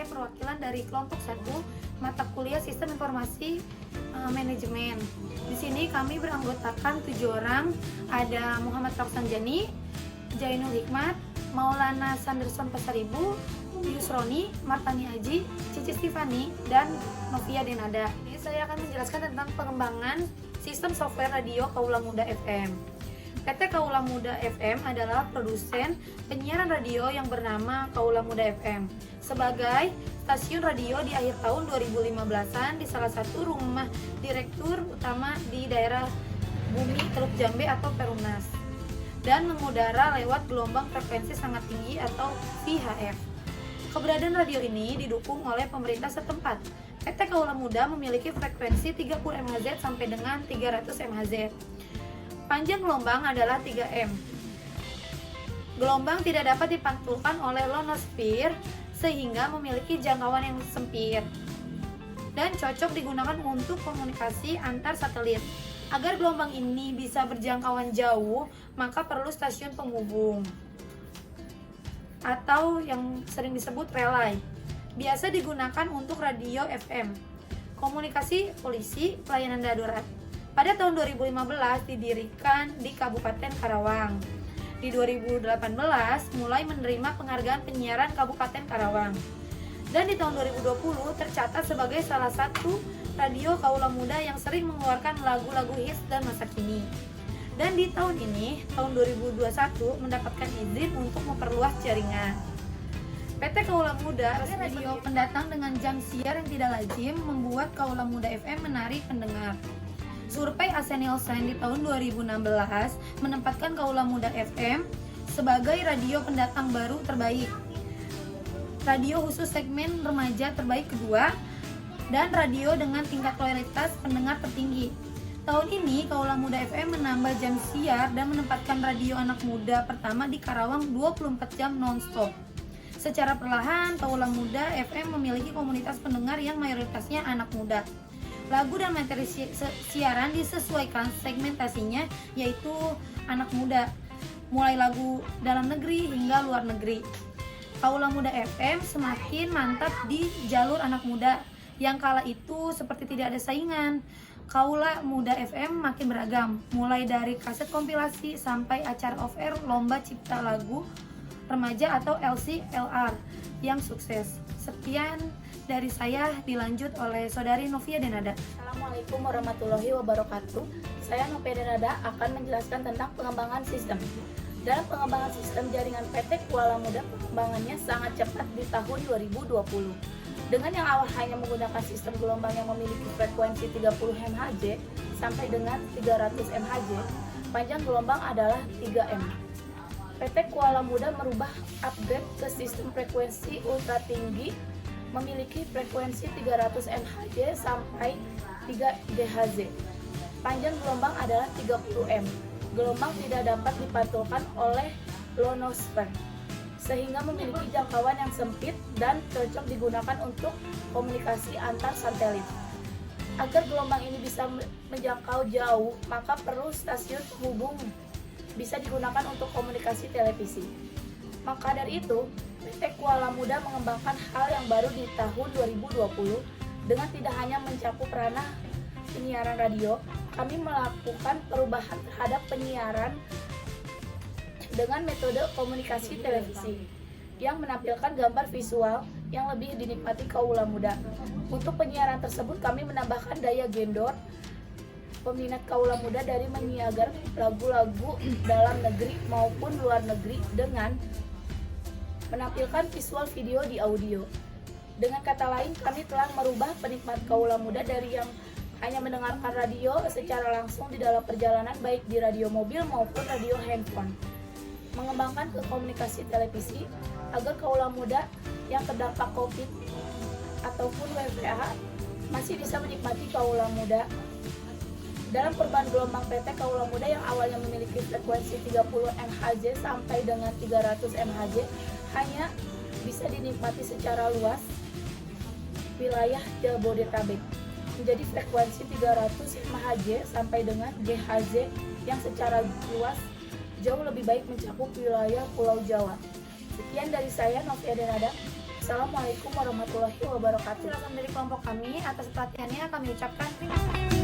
perwakilan dari kelompok 1 mata kuliah Sistem Informasi Manajemen. Di sini kami beranggotakan 7 orang, ada Muhammad Raksanjani, Jainul Hikmat, Maulana Sanderson Pasaribu, Yusroni, Martani Haji, Cici Stifani, dan Novia Denada. Jadi saya akan menjelaskan tentang pengembangan sistem software radio Kaula Muda FM. PT Kaula Muda FM adalah produsen penyiaran radio yang bernama Kaula Muda FM sebagai stasiun radio di akhir tahun 2015-an di salah satu rumah direktur utama di daerah Bumi Teluk Jambe atau Perumnas, dan mengudara lewat gelombang frekuensi sangat tinggi atau VHF. Keberadaan radio ini didukung oleh pemerintah setempat. PT Kaula Muda memiliki frekuensi 30 MHz sampai dengan 300 MHz. Panjang gelombang adalah 3 m. Gelombang tidak dapat dipantulkan oleh ionosfer sehingga memiliki jangkauan yang sempit dan cocok digunakan untuk komunikasi antar satelit. Agar gelombang ini bisa berjangkauan jauh, maka perlu stasiun penghubung atau yang sering disebut relay. Biasa digunakan untuk radio FM, komunikasi polisi, pelayanan darurat. Pada tahun 2015 didirikan di Kabupaten Karawang. Di 2018 mulai menerima penghargaan penyiaran Kabupaten Karawang. Dan di tahun 2020 tercatat sebagai salah satu radio Kaula Muda yang sering mengeluarkan lagu-lagu hits dan masa kini. Dan di tahun ini, tahun 2021, mendapatkan izin untuk memperluas jaringan. PT Kaula Muda, radio pendatang dengan jam siar yang tidak lazim, membuat Kaula Muda FM menarik pendengar. Survei AC Nielsen di tahun 2016 menempatkan Kaula Muda FM sebagai radio pendatang baru terbaik, radio khusus segmen remaja terbaik kedua, dan radio dengan tingkat loyalitas pendengar tertinggi. Tahun ini Kaula Muda FM menambah jam siar dan menempatkan radio anak muda pertama di Karawang 24 jam non-stop. Secara perlahan, Kaula Muda FM memiliki komunitas pendengar yang mayoritasnya anak muda. Lagu dan materi siaran disesuaikan segmentasinya, yaitu anak muda, mulai lagu dalam negeri hingga luar negeri. Kaula Muda FM semakin mantap di jalur anak muda, yang kala itu seperti tidak ada saingan. Kaula Muda FM makin beragam, mulai dari kaset kompilasi sampai acara off-air lomba cipta lagu remaja atau LC/LR yang sukses. Sekian dari saya, dilanjut oleh saudari Novia Denada. Assalamualaikum warahmatullahi wabarakatuh. Saya Novia Denada akan menjelaskan tentang pengembangan sistem. Dalam pengembangan sistem jaringan PT Kaula Muda, pengembangannya sangat cepat di tahun 2020. Dengan yang awal hanya menggunakan sistem gelombang yang memiliki frekuensi 30 MHz sampai dengan 300 MHz, panjang gelombang adalah 3 m. PT Kaula Muda merubah upgrade ke sistem frekuensi ultra tinggi, memiliki frekuensi 300 MHz sampai 3 GHz. Panjang gelombang adalah 30 m. Gelombang tidak dapat dipantulkan oleh ionosfer sehingga memiliki jangkauan yang sempit dan cocok digunakan untuk komunikasi antar satelit. Agar gelombang ini bisa menjangkau jauh, maka perlu stasiun penghubung, bisa digunakan untuk komunikasi televisi. Maka dari itu, PT Kaula Muda mengembangkan hal yang baru di tahun 2020 dengan tidak hanya mencakup ranah penyiaran radio, kami melakukan perubahan terhadap penyiaran dengan metode komunikasi televisi yang menampilkan gambar visual yang lebih dinikmati Kaula Muda. Untuk penyiaran tersebut kami menambahkan daya gendor peminat Kaula Muda dari menyiarkan lagu-lagu dalam negeri maupun luar negeri dengan menampilkan visual video di audio. Dengan kata lain, kami telah merubah penikmat Kaula Muda dari yang hanya mendengarkan radio secara langsung di dalam perjalanan, baik di radio mobil maupun radio handphone, mengembangkan ke komunikasi televisi agar Kaula Muda yang terdampak COVID ataupun WFH masih bisa menikmati Kaula Muda. Dalam perubahan gelombang PT Kaula Muda yang awalnya memiliki frekuensi 30 MHz sampai dengan 300 MHz hanya bisa dinikmati secara luas wilayah Jabodetabek, menjadi frekuensi 300 MHz sampai dengan GHz yang secara luas jauh lebih baik mencakup wilayah Pulau Jawa. Sekian dari saya, Novia Denada. Wassalamualaikum warahmatullahi wabarakatuh. Silakan dari kelompok kami, atas perhatiannya kami ucapkan terima kasih.